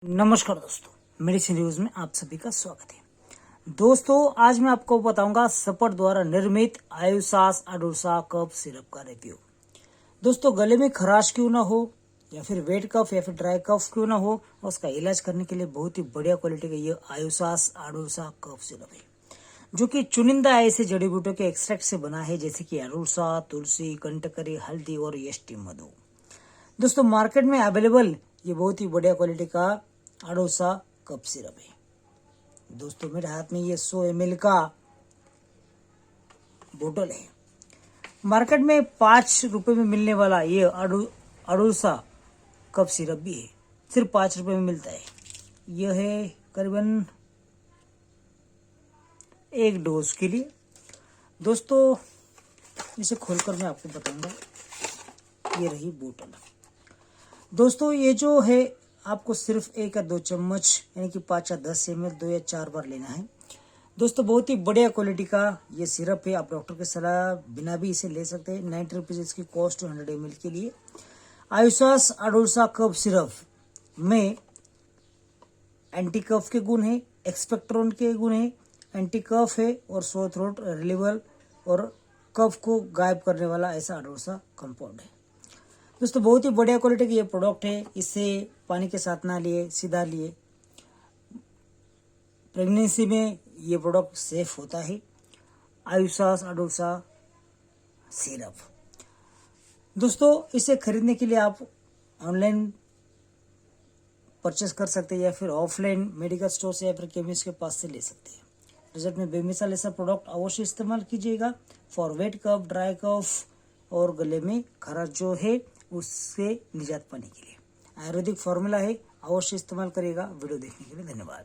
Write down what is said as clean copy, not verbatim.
नमस्कार दोस्तों, medicine news में आप सभी का स्वागत है। दोस्तों, आज मैं आपको बताऊंगा सपर द्वारा निर्मित आयुसास अडुसा कफ सिरप का रिव्यू। दोस्तों, गले में खराश क्यों ना हो या फिर वेट कफ या फिर ड्राई कफ क्यों ना हो, उसका इलाज करने के लिए बहुत ही बढ़िया क्वालिटी का ये आयुसास अडुसा कफ सिरप है, जो कि चुनिंदा ऐसे जड़ी बूटियों के एक्सट्रैक्ट से बना है, जैसे कि अरुसा, तुलसी, कंटकरी, हल्दी और यष्टि मधु। दोस्तों, मार्केट में अवेलेबल ये बहुत ही बढ़िया क्वालिटी का अडोसा कप सिरप है। दोस्तों, मेरे हाथ में ये 100 ml का बोतल है। मार्केट में 5 रुपए में मिलने वाला ये अडोसा कप सिरप भी है, सिर्फ 5 रुपए में मिलता है। यह है करीबन 1 डोज के लिए। दोस्तों, इसे खोलकर मैं आपको बताऊंगा। ये रही बोतल। दोस्तों, ये जो है आपको सिर्फ 1 या 2 चम्मच यानी कि 5 या 10 ml 2 या 4 बार लेना है। दोस्तों, बहुत ही बढ़िया क्वालिटी का ये सिरप है। आप डॉक्टर की सलाह बिना भी इसे ले सकते हैं। 90 रुपीज इसकी कॉस्ट 100 ml के लिए। आयुसास अडोसा कफ सिरप में एंटी कफ के गुण है, एक्सपेक्टोरेंट के गुण है, एंटी कफ है और सोर थ्रोट रिलीवल और कफ को गायब करने वाला ऐसा अडोसा कंपाउंड है। दोस्तों, बहुत ही बढ़िया क्वालिटी का ये प्रोडक्ट है। इसे पानी के साथ ना लिए, सीधा लिए। प्रेगनेंसी में ये प्रोडक्ट सेफ होता है। आयुसास अडोसा सिरप। दोस्तों, इसे खरीदने के लिए आप ऑनलाइन परचेस कर सकते हैं या फिर ऑफलाइन मेडिकल स्टोर से या फिर केमिस्ट के पास से ले सकते हैं। रिजल्ट में बेमिसाल ऐसा प्रोडक्ट अवश्य इस्तेमाल कीजिएगा for wet cough, dry cough और गले में खराश जो है उससे निजात पाने के लिए। आयुर्वेदिक फॉर्मूला है, अवश्य इस्तेमाल करिएगा। वीडियो देखने के लिए धन्यवाद।